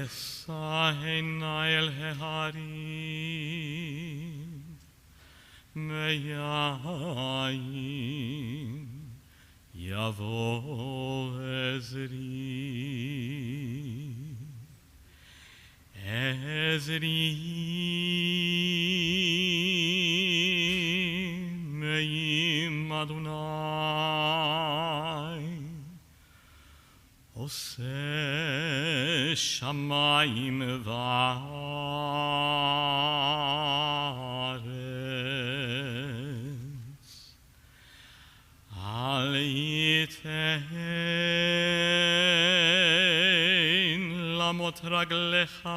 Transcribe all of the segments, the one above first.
אשא עיני אל ההרים, מאין יבוא עזרי. עזרי מעם אדוני, עושה שמיים וארץ. אל ייתן למוט רגליך,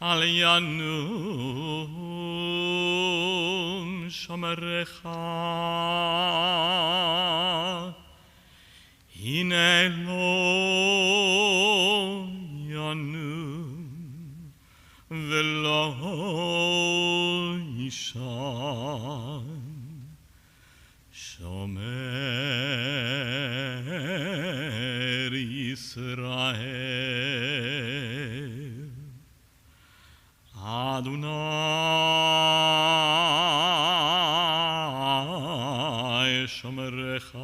אל ינום שומרך. הנה לא ינום ולא יישן, שומר ישראל. אדוני שומרך,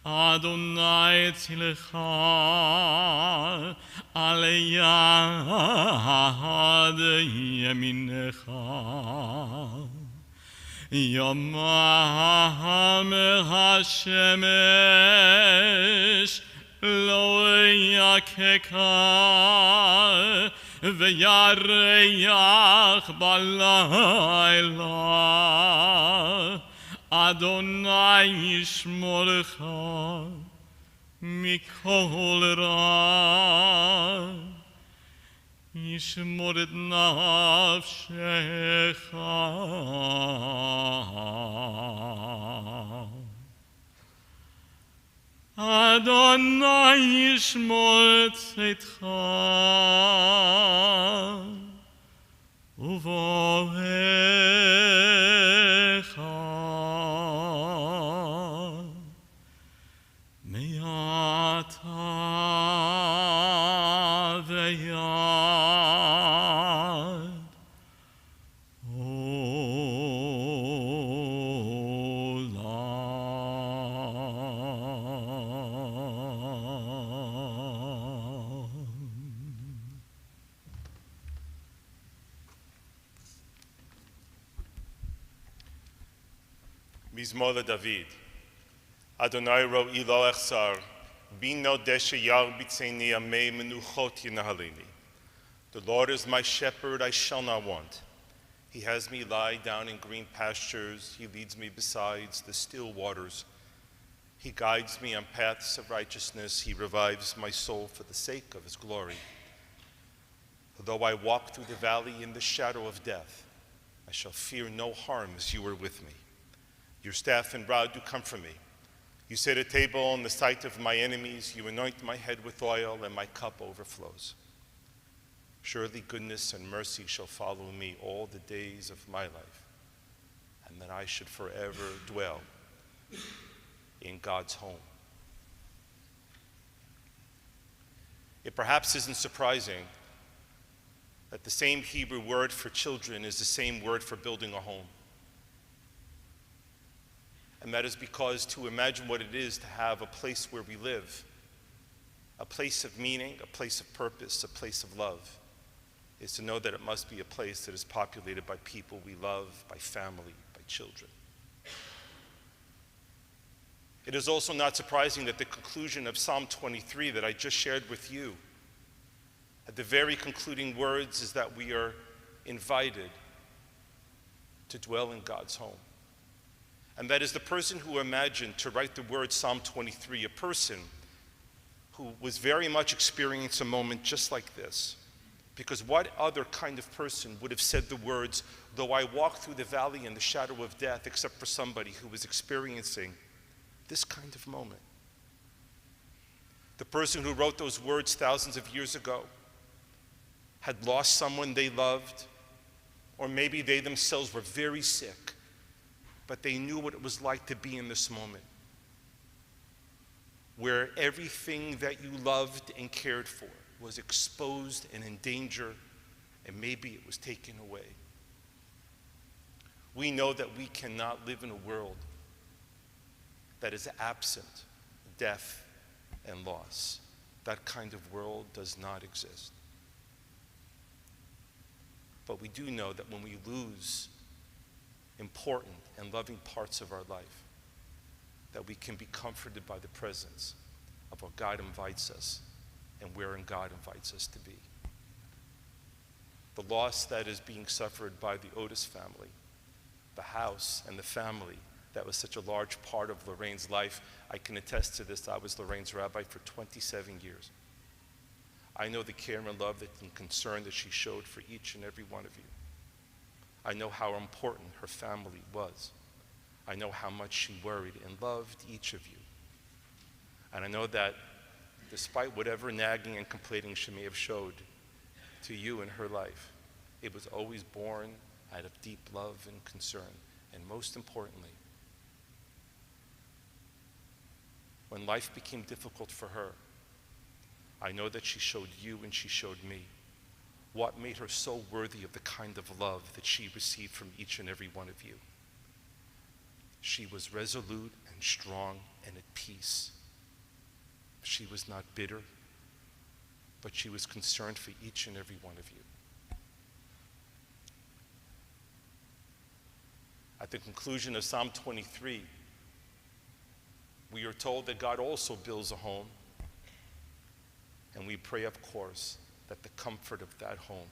אדוני צילך, על יד ימינך. יומם השמש לא יככה, וירח בלילה. אדוני ישמורך מכל רע, ישמור את נפשך. אדוני ישמור צאתך ובואך מעתה ועד מזמור לדוד. אדוני רואי לא אחסר, בינו דשא ירביצני, ימי מנוחות ינהלני. The Lord is my shepherd, I shall not want. He has me lie down in green pastures. He leads me beside the still waters. He guides me on paths of righteousness. He revives my soul for the sake of his glory. Though I walk through the valley in the shadow of death, I shall fear no harm, as you are with me. Your staff and rod do comfort me. You set a table in the sight of my enemies. You anoint my head with oil, and my cup overflows. Surely goodness and mercy shall follow me all the days of my life, and that I should forever dwell in God's home. It perhaps isn't surprising that the same Hebrew word for children is the same word for building a home. And that is because to imagine what it is to have a place where we live, a place of meaning, a place of purpose, a place of love, is to know that it must be a place that is populated by people we love, by family, by children. It is also not surprising that the conclusion of Psalm 23 that I just shared with you, at the very concluding words, is that we are invited to dwell in God's home. And that is the person who imagined to write the word Psalm 23, a person who was very much experiencing a moment just like this. Because what other kind of person would have said the words, though I walk through the valley in the shadow of death, except for somebody who was experiencing this kind of moment? The person who wrote those words thousands of years ago had lost someone they loved, or maybe they themselves were very sick, but they knew what it was like to be in this moment. where everything that you loved and cared for was exposed and in danger, and maybe it was taken away. We know that we cannot live in a world that is absent death and loss. That kind of world does not exist. But we do know that when we lose important and loving parts of our life, that we can be comforted by the presence of what God invites us and wherein God invites us to be. The loss that is being suffered by the Otis family, the house and the family that was such a large part of Lorraine's life. I can attest to this. I was Lorraine's rabbi for 27 years. I know the care and love and concern that she showed for each and every one of you. I know how important her family was. I know how much she worried and loved each of you. And I know that despite whatever nagging and complaining she may have showed to you in her life, it was always born out of deep love and concern. And most importantly, when life became difficult for her, I know that she showed you and she showed me what made her so worthy of the kind of love that she received from each and every one of you. She was resolute and strong and at peace. She was not bitter, but she was concerned for each and every one of you. At the conclusion of Psalm 23, we are told that God also builds a home, and we pray, of course, that the comfort of that home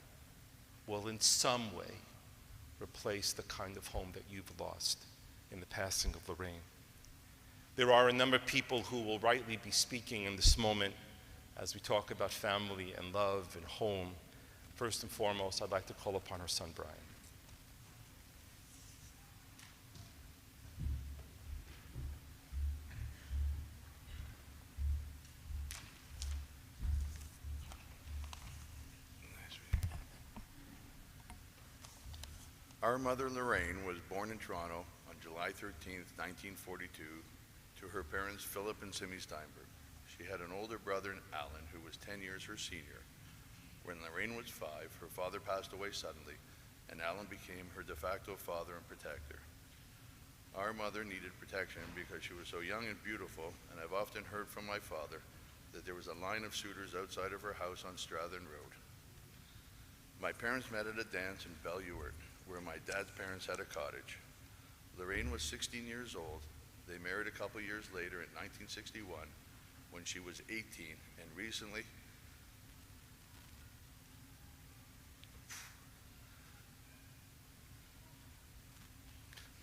will in some way replace the kind of home that you've lost in the passing of Lorraine. There are a number of people who will rightly be speaking in this moment as we talk about family and love and home. First and foremost, I'd like to call upon our son, Brian. Our mother, Lorraine, was born in Toronto on July 13th, 1942, to her parents, Philip and Simi Steinberg. She had an older brother, Alan, who was 10 years her senior. When Lorraine was 5, her father passed away suddenly, and Alan became her de facto father and protector. Our mother needed protection because she was so young and beautiful, and I've often heard from my father that there was a line of suitors outside of her house on Strathern Road. My parents met at a dance in Belleward, where my dad's parents had a cottage. Lorraine was 16 years old. They married a couple years later in 1961 when she was 18, and recently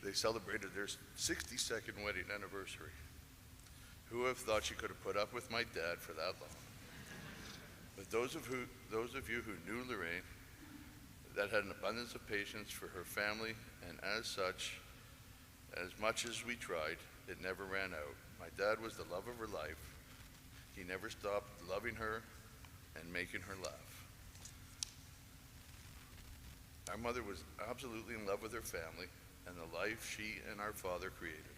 they celebrated their 62nd wedding anniversary. Who would have thought she could have put up with my dad for that long? But those of you who knew Lorraine, that had an abundance of patience for her family, and as much as we tried, it never ran out. My dad was the love of her life. He never stopped loving her and making her laugh. Our mother was absolutely in love with her family and the life she and our father created.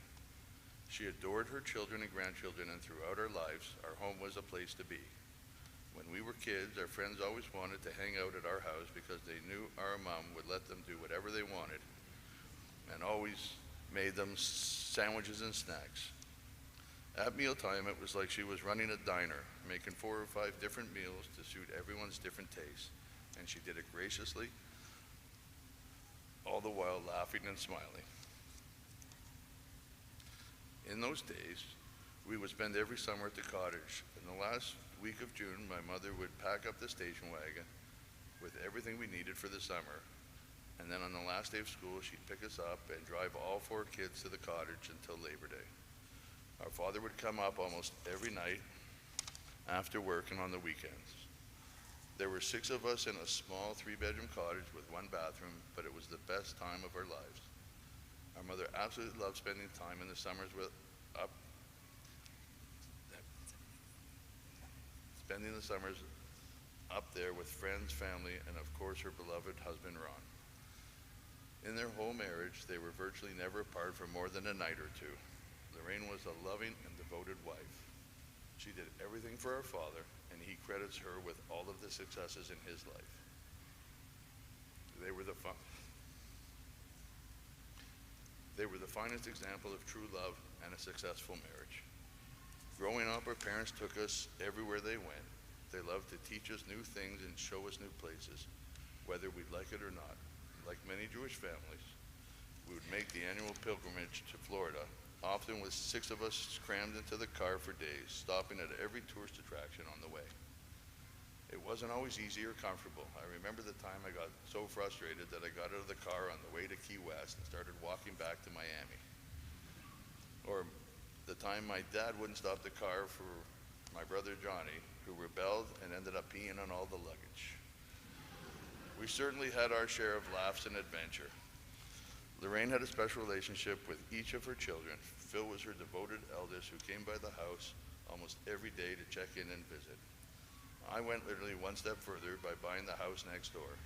She adored her children and grandchildren, and throughout our lives, our home was a place to be. When we were kids, our friends always wanted to hang out at our house because they knew our mom would let them do whatever they wanted and always made them sandwiches and snacks. At mealtime, it was like she was running a diner, making 4 or 5 different meals to suit everyone's different tastes, and she did it graciously, all the while laughing and smiling. In those days, we would spend every summer at the cottage. In the last week of June, my mother would pack up the station wagon with everything we needed for the summer, and then on the last day of school, she'd pick us up and drive all 4 kids to the cottage until Labor Day. Our father would come up almost every night after work and on the weekends. There were 6 of us in a small 3-bedroom cottage with 1 bathroom, but it was the best time of our lives. Our mother absolutely loved spending time in the summers spending the summers up there with friends, family, and of course her beloved husband, Ron. In their whole marriage, they were virtually never apart for more than a night or two. Lorraine was a loving and devoted wife. She did everything for our father, and he credits her with all of the successes in his life. They were the finest example of true love and a successful marriage. Growing up, our parents took us everywhere they went. They loved to teach us new things and show us new places, whether we'd like it or not. Like many Jewish families, we would make the annual pilgrimage to Florida, often with 6 of us crammed into the car for days, stopping at every tourist attraction on the way. It wasn't always easy or comfortable. I remember the time I got so frustrated that I got out of the car on the way to Key West and started walking back to Miami. Or the time my dad wouldn't stop the car for my brother Johnny, who rebelled and ended up peeing on all the luggage. We certainly had our share of laughs and adventure. Lorraine had a special relationship with each of her children. Phil was her devoted eldest who came by the house almost every day to check in and visit. I went literally one step further by buying the house next door.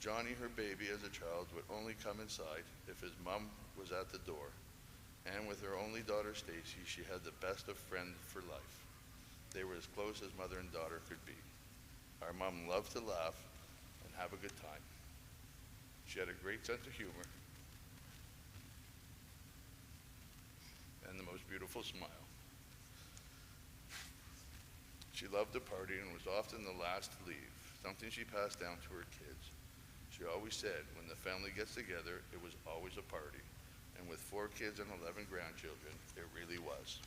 Johnny, her baby as a child, would only come inside if his mom was at the door. And with her only daughter, Stacy, she had the best of friends for life. They were as close as mother and daughter could be. Our mom loved to laugh and have a good time. She had a great sense of humor and the most beautiful smile. She loved to party and was often the last to leave, something she passed down to her kids. She always said, when the family gets together, it was always a party. And with 4 kids and 11 grandchildren, it really was.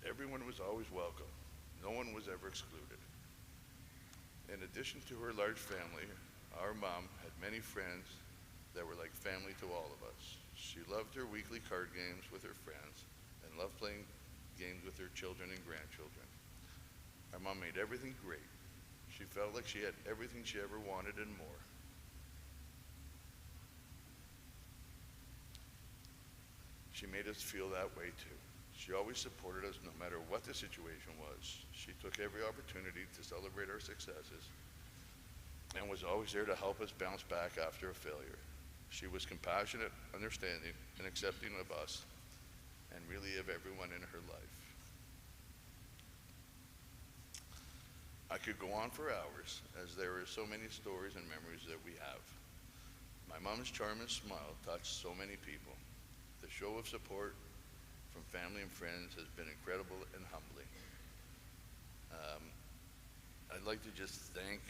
Everyone was always welcome. No one was ever excluded. In addition to her large family, our mom had many friends that were like family to all of us. She loved her weekly card games with her friends and loved playing games with her children and grandchildren. Our mom made everything great. She felt like she had everything she ever wanted and more. She made us feel that way too. She always supported us no matter what the situation was. She took every opportunity to celebrate our successes and was always there to help us bounce back after a failure. She was compassionate, understanding, and accepting of us, and really of everyone in her life. I could go on for hours, as there are so many stories and memories that we have. My mom's charm and smile touched so many people. The show of support from family and friends has been incredible and humbling. I'd like to just thank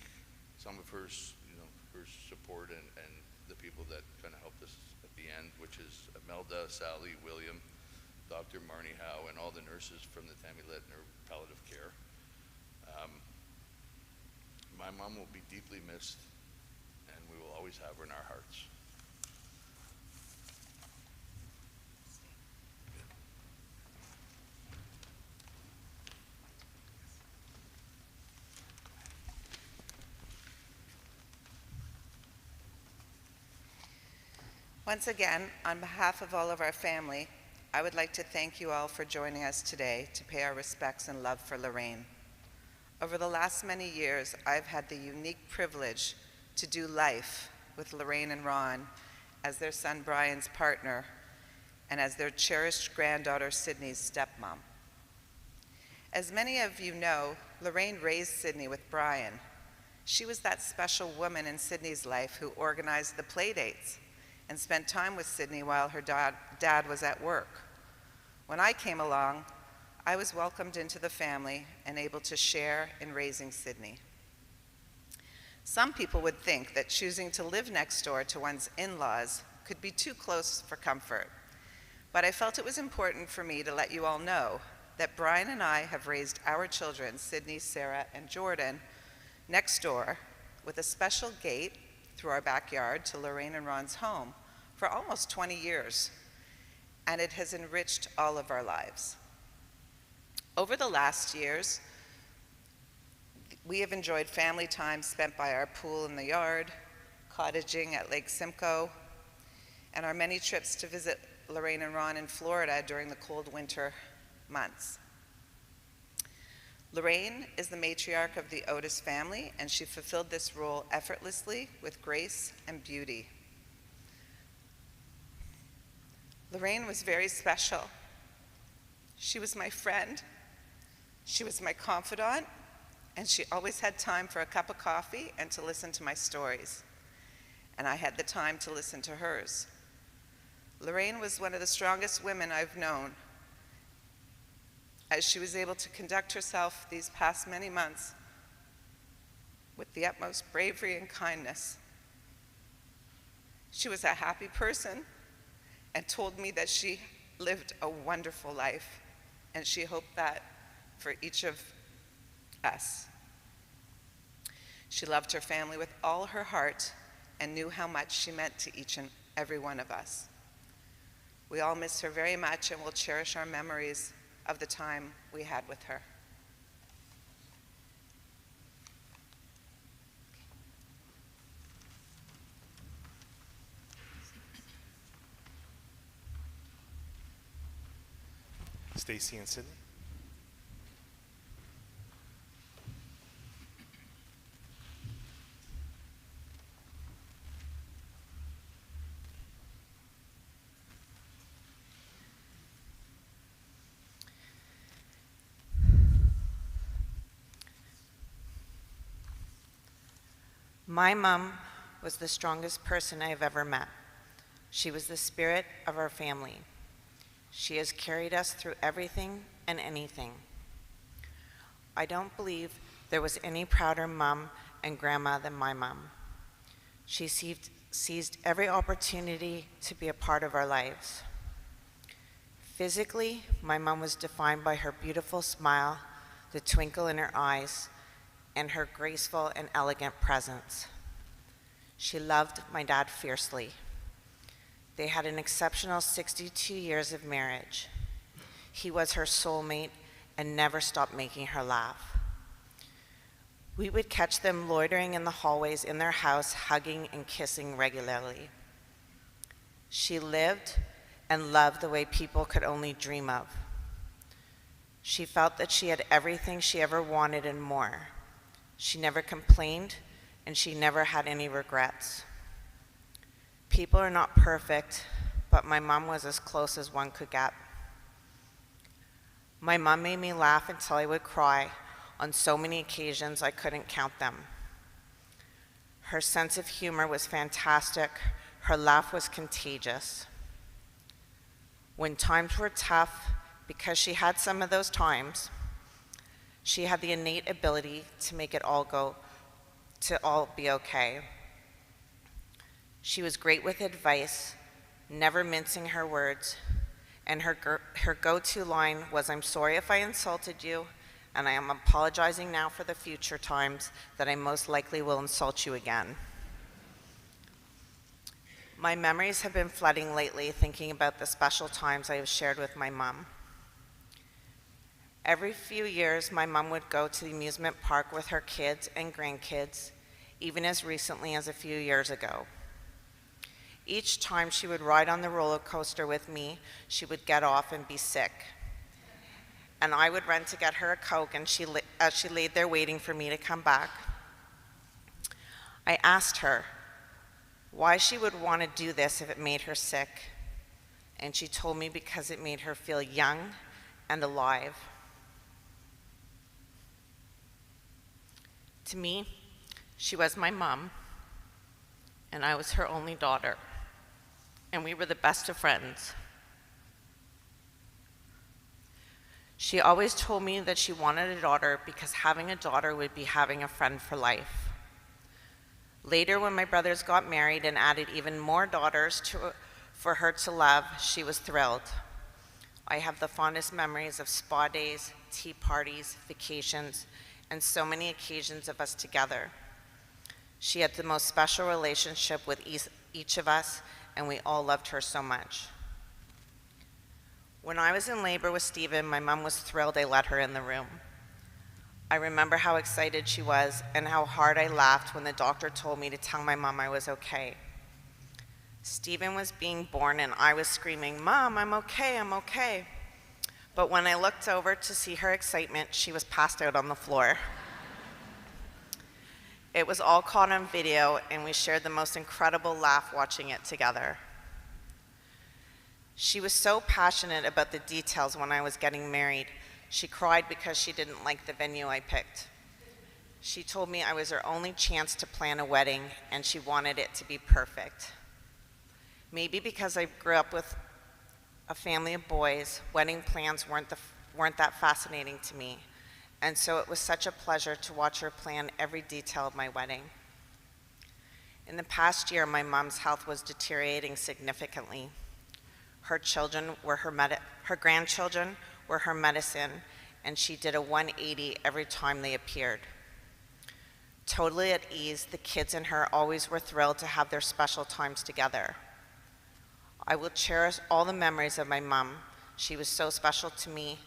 some of her support and the people that kind of helped us at the end, which is Imelda, Sally, William, Dr. Marnie Howe, and all the nurses from the Tammy Lettner Palliative Care. My mom will be deeply missed, and we will always have her in our hearts. Once again, on behalf of all of our family, I would like to thank you all for joining us today to pay our respects and love for Lorraine. Over the last many years, I've had the unique privilege to do life with Lorraine and Ron as their son Brian's partner and as their cherished granddaughter Sydney's stepmom. As many of you know, Lorraine raised Sydney with Brian. She was that special woman in Sydney's life who organized the play dates and spent time with Sydney while her dad was at work. When I came along, I was welcomed into the family and able to share in raising Sydney. Some people would think that choosing to live next door to one's in-laws could be too close for comfort, but I felt it was important for me to let you all know that Brian and I have raised our children, Sydney, Sarah, and Jordan, next door with a special gate through our backyard to Lorraine and Ron's home for almost 20 years, and it has enriched all of our lives. Over the last years, we have enjoyed family time spent by our pool in the yard, cottaging at Lake Simcoe, and our many trips to visit Lorraine and Ron in Florida during the cold winter months. Lorraine is the matriarch of the Otis family, and she fulfilled this role effortlessly with grace and beauty. Lorraine was very special. She was my friend, she was my confidant, and she always had time for a cup of coffee and to listen to my stories. And I had the time to listen to hers. Lorraine was one of the strongest women I've known, as she was able to conduct herself these past many months with the utmost bravery and kindness. She was a happy person and told me that she lived a wonderful life, and she hoped that for each of us. She loved her family with all her heart and knew how much she meant to each and every one of us. We all miss her very much and will cherish our memories of the time we had with her. Stacy and Sydney. My mom was the strongest person I have ever met. She was the spirit of our family. She has carried us through everything and anything. I don't believe there was any prouder mom and grandma than my mom. She seized every opportunity to be a part of our lives. Physically, my mom was defined by her beautiful smile, the twinkle in her eyes, and her graceful and elegant presence. She loved my dad fiercely. They had an exceptional 62 years of marriage. He was her soulmate and never stopped making her laugh. We would catch them loitering in the hallways in their house, hugging and kissing regularly. She lived and loved the way people could only dream of. She felt that she had everything she ever wanted and more. She never complained, and she never had any regrets. People are not perfect, but my mom was as close as one could get. My mom made me laugh until I would cry on so many occasions I couldn't count them. Her sense of humor was fantastic. Her laugh was contagious. When times were tough, because she had some of those times, she had the innate ability to make it all be okay. She was great with advice, never mincing her words, and her go-to line was, "I'm sorry if I insulted you, and I am apologizing now for the future times that I most likely will insult you again." My memories have been flooding lately thinking about the special times I have shared with my mom. Every few years, my mom would go to the amusement park with her kids and grandkids, even as recently as a few years ago. Each time she would ride on the roller coaster with me, she would get off and be sick. And I would run to get her a Coke, and as she laid there waiting for me to come back, I asked her why she would want to do this if it made her sick. And she told me because it made her feel young and alive. To me, she was my mom, and I was her only daughter, and we were the best of friends. She always told me that she wanted a daughter because having a daughter would be having a friend for life. Later, when my brothers got married and added even more daughters for her to love, she was thrilled. I have the fondest memories of spa days, tea parties, vacations, and so many occasions of us together. She had the most special relationship with each of us, and we all loved her so much. When I was in labor with Stephen, my mom was thrilled I let her in the room. I remember how excited she was and how hard I laughed when the doctor told me to tell my mom I was okay. Stephen was being born and I was screaming, "Mom, I'm okay, I'm okay." But when I looked over to see her excitement, she was passed out on the floor. It was all caught on video, and we shared the most incredible laugh watching it together. She was so passionate about the details when I was getting married. She cried because she didn't like the venue I picked. She told me I was her only chance to plan a wedding, and she wanted it to be perfect. Maybe because I grew up with a family of boys, wedding plans weren't that fascinating to me, and so it was such a pleasure to watch her plan every detail of my wedding. In the past year, my mom's health was deteriorating significantly. Her grandchildren were her medicine, and she did a 180 every time they appeared. Totally at ease, the kids and her always were thrilled to have their special times together. I will cherish all the memories of my mom. She was so special to me.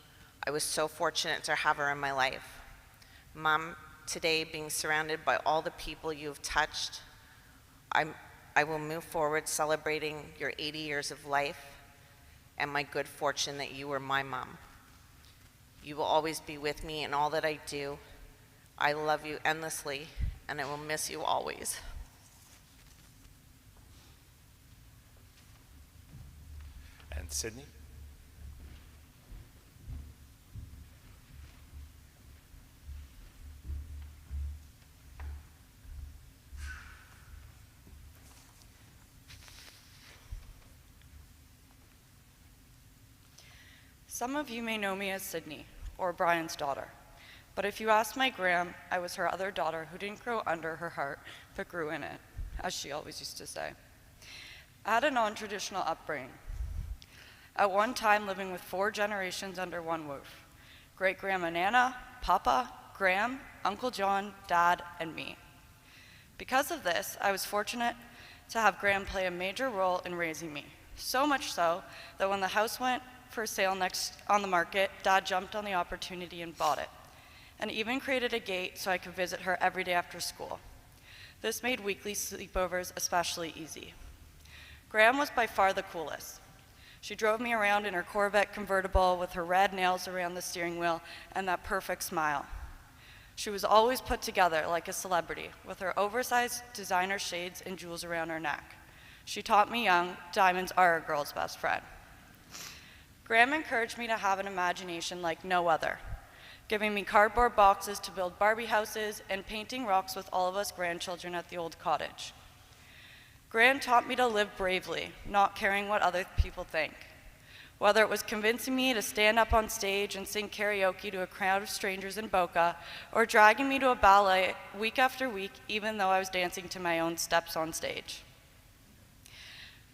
I was so fortunate to have her in my life. Mom, today, being surrounded by all the people you have touched, I will move forward celebrating your 80 years of life and my good fortune that you were my mom. You will always be with me in all that I do. I love you endlessly, and I will miss you always. And Sydney? Some of you may know me as Sydney, or Brian's daughter. But if you ask my gram, I was her other daughter who didn't grow under her heart, but grew in it, as she always used to say. I had a non-traditional upbringing. At one time, living with 4 generations under one roof: great-grandma Nana, Papa, Graham, Uncle John, Dad, and me. Because of this, I was fortunate to have Graham play a major role in raising me, so much so that when the house went for sale next on the market, Dad jumped on the opportunity and bought it, and even created a gate so I could visit her every day after school. This made weekly sleepovers especially easy. Graham was by far the coolest. She drove me around in her Corvette convertible with her red nails around the steering wheel and that perfect smile. She was always put together like a celebrity, with her oversized designer shades and jewels around her neck. She taught me young, diamonds are a girl's best friend. Graham encouraged me to have an imagination like no other, giving me cardboard boxes to build Barbie houses and painting rocks with all of us grandchildren at the old cottage. Graham taught me to live bravely, not caring what other people think. Whether it was convincing me to stand up on stage and sing karaoke to a crowd of strangers in Boca, or dragging me to a ballet week after week, even though I was dancing to my own steps on stage.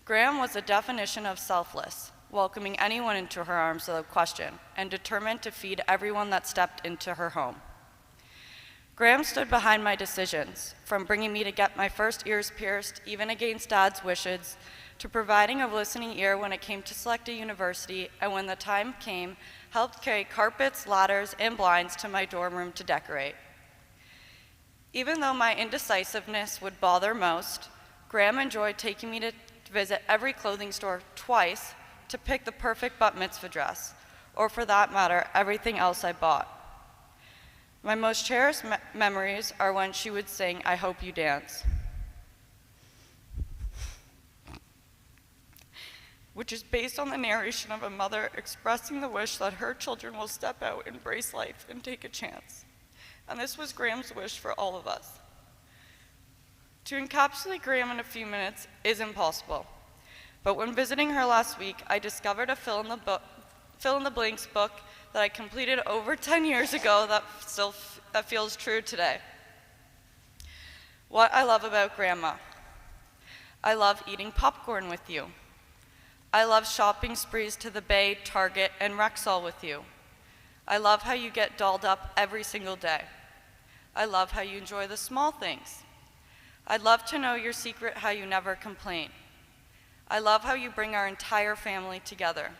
Graham was the definition of selfless, welcoming anyone into her arms without question, and determined to feed everyone that stepped into her home. Graham stood behind my decisions, from bringing me to get my first ears pierced, even against Dad's wishes, to providing a listening ear when it came to select a university, and when the time came, helped carry carpets, ladders, and blinds to my dorm room to decorate. Even though my indecisiveness would bother most, Graham enjoyed taking me to visit every clothing store twice to pick the perfect bat mitzvah dress, or for that matter, everything else I bought. My most cherished memories are when she would sing, "I Hope You Dance," which is based on the narration of a mother expressing the wish that her children will step out, embrace life, and take a chance. And this was Graham's wish for all of us. To encapsulate Graham in a few minutes is impossible. But when visiting her last week, I discovered a fill in the blanks book that I completed over 10 years ago that feels true today. What I love about Grandma. I love eating popcorn with you. I love shopping sprees to the Bay, Target, and Rexall with you. I love how you get dolled up every single day. I love how you enjoy the small things. I'd love to know your secret, how you never complain. I love how you bring our entire family together.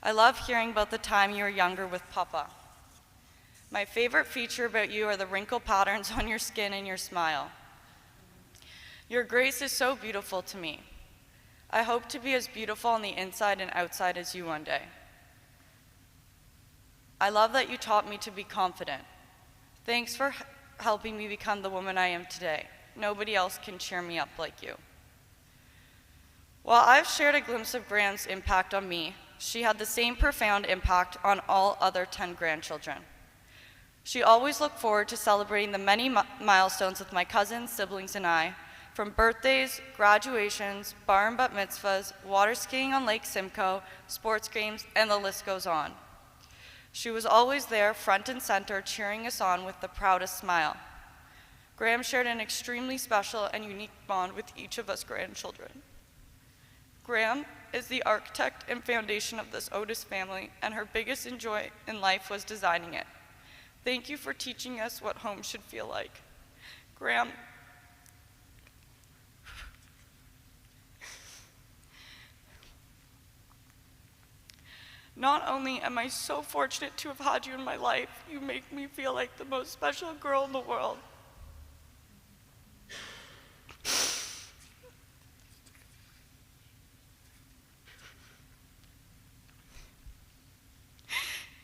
I love hearing about the time you were younger with Papa. My favorite feature about you are the wrinkle patterns on your skin and your smile. Your grace is so beautiful to me. I hope to be as beautiful on the inside and outside as you one day. I love that you taught me to be confident. Thanks for helping me become the woman I am today. Nobody else can cheer me up like you. While I've shared a glimpse of Graham's impact on me, she had the same profound impact on all other 10 grandchildren. She always looked forward to celebrating the many milestones with my cousins, siblings, and I, from birthdays, graduations, bar and bat mitzvahs, water skiing on Lake Simcoe, sports games, and the list goes on. She was always there, front and center, cheering us on with the proudest smile. Graham shared an extremely special and unique bond with each of us grandchildren. Graham is the architect and foundation of this Otis family, and her biggest joy in life was designing it. Thank you for teaching us what home should feel like. Graham, not only am I so fortunate to have had you in my life, you make me feel like the most special girl in the world.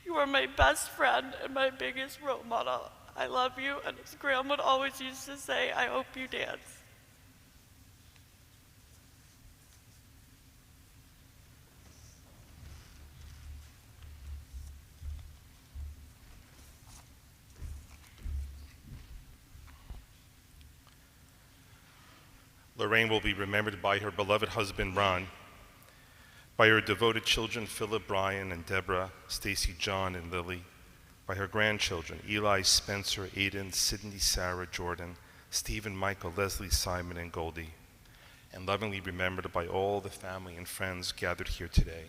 You are my best friend and my biggest role model. I love you, and as Graham would always used to say, I hope you dance. Lorraine will be remembered by her beloved husband, Ron, by her devoted children, Philip, Brian, and Deborah, Stacy, John, and Lily, by her grandchildren, Eli, Spencer, Aiden, Sydney, Sarah, Jordan, Stephen, Michael, Leslie, Simon, and Goldie, and lovingly remembered by all the family and friends gathered here today.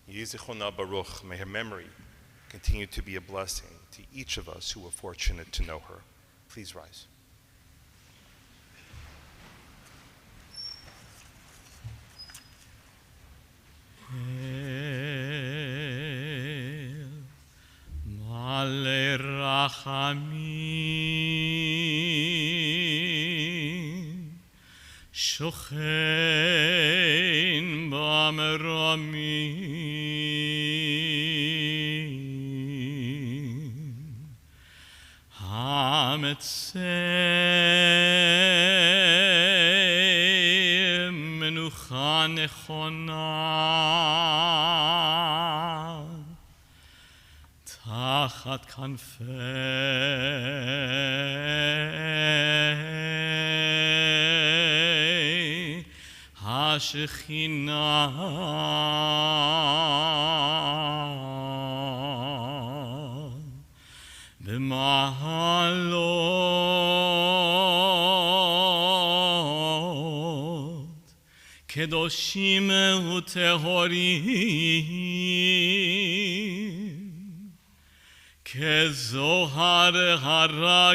Yeh zichronah Baruch, may her memory continue to be a blessing to each of us who were fortunate to know her. Please rise. Male rachamim, shochein b'meramim, hametzeh menucha nechona תחת כנפי השכינה במעלות קדושים וטהורים כזוהר הרקיע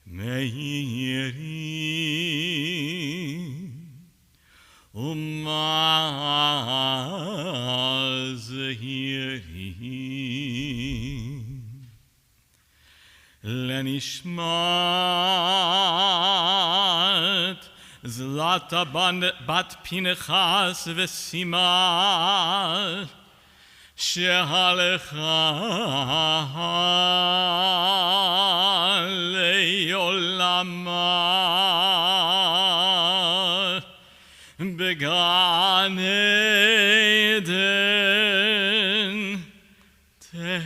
מאירים ומזהירים לנשמת זלטה בת פנחס וסימה שהלכה לעולמה בגן עדן תהא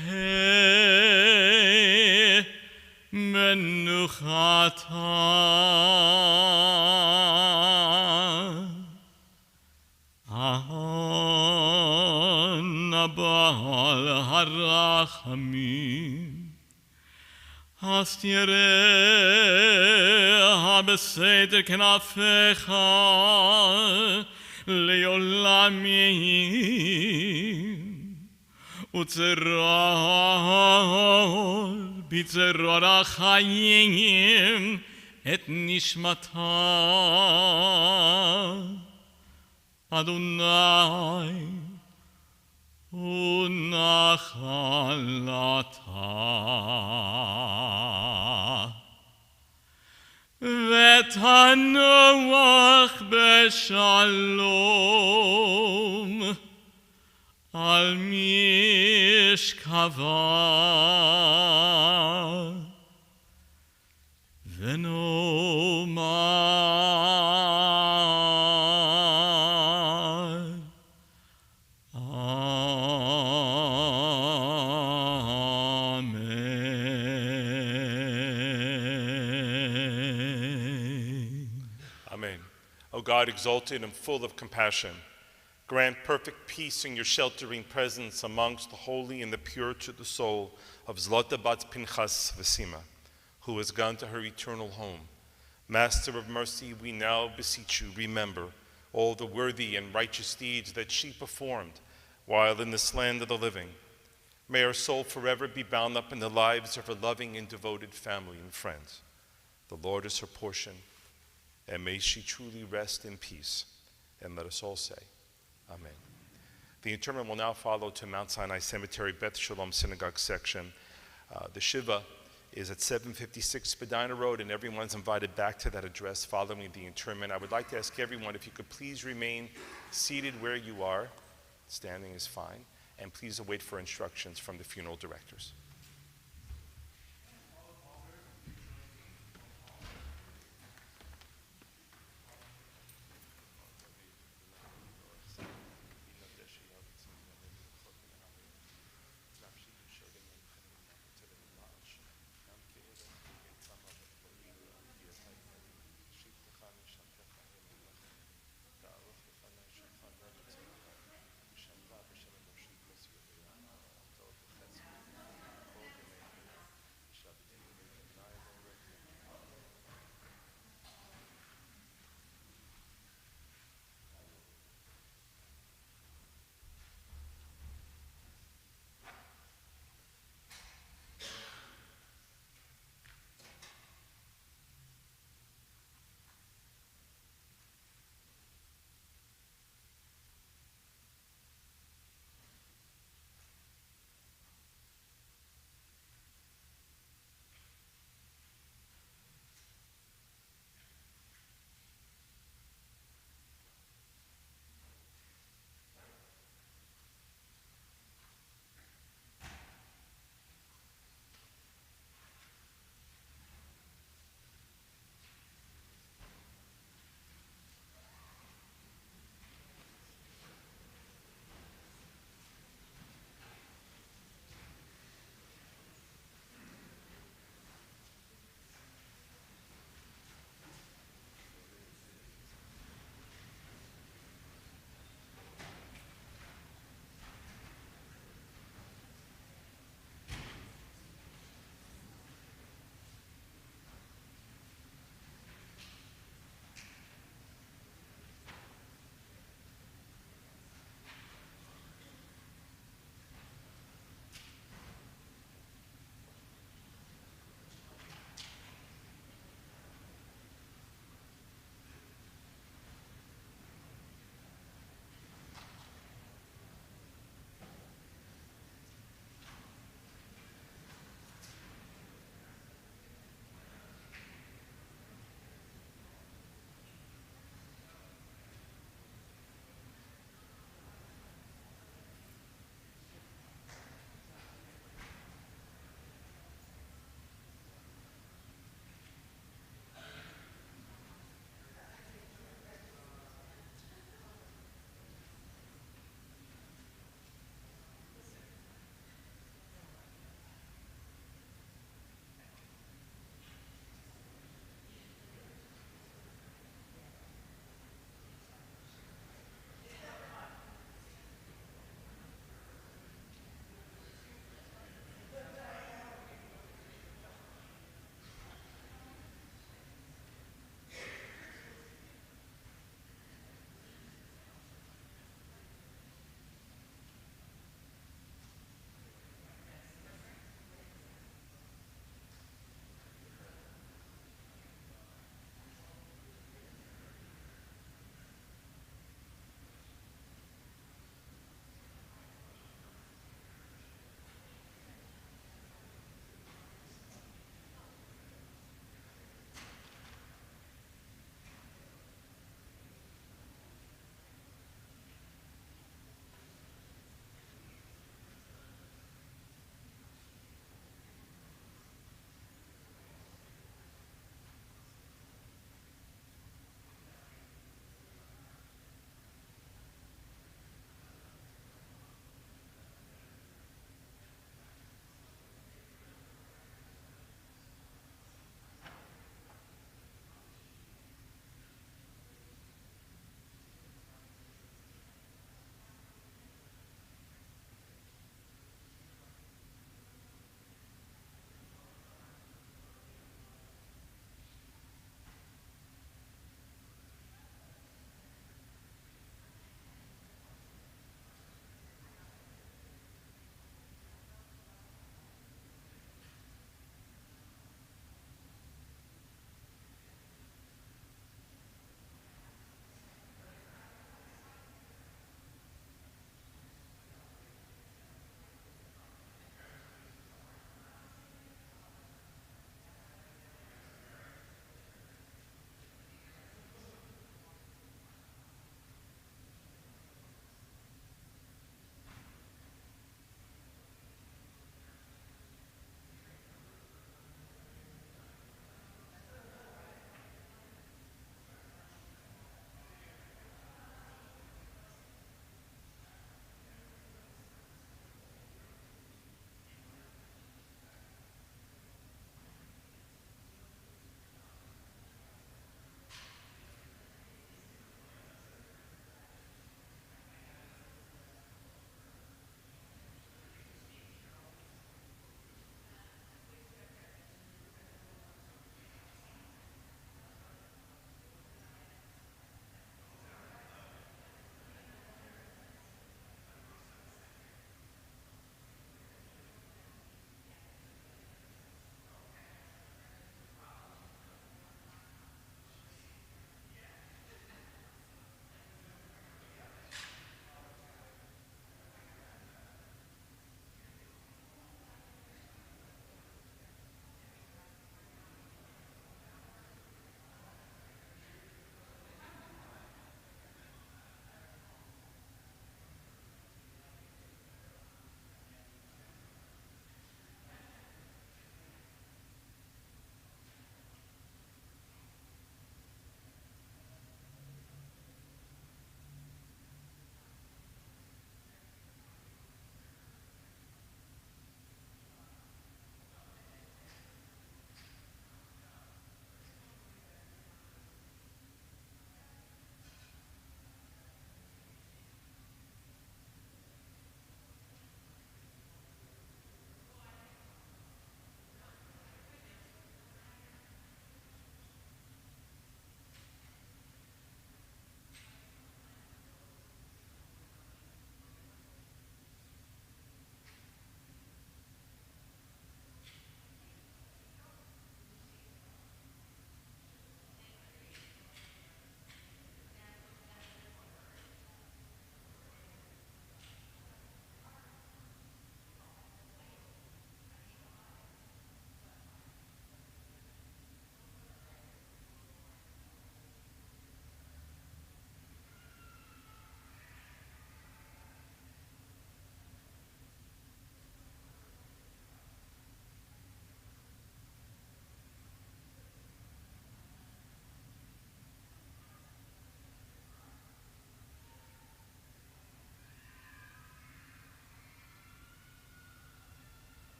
מנוחתה בעל הרחמים הסתיריה בסתר כנפיך לעולמים וצרור בצרור החיים את נשמתה אדוני ונחלתה ותנוח בשלום על משכבה ונאמר Amen. Amen. O God, exalted and full of compassion, grant perfect peace in your sheltering presence amongst the holy and the pure to the soul of Zlota bat Pinchas Vesima, who has gone to her eternal home. Master of mercy, we now beseech you, remember all the worthy and righteous deeds that she performed while in this land of the living. May her soul forever be bound up in the lives of her loving and devoted family and friends. The Lord is her portion, and may she truly rest in peace. And let us all say, Amen. The interment will now follow to Mount Sinai Cemetery, Beth Shalom Synagogue section. The Shiva is at 756 Spadina Road, and everyone's invited back to that address following the interment. I would like to ask everyone if you could please remain seated where you are. Standing is fine. And please await for instructions from the funeral directors.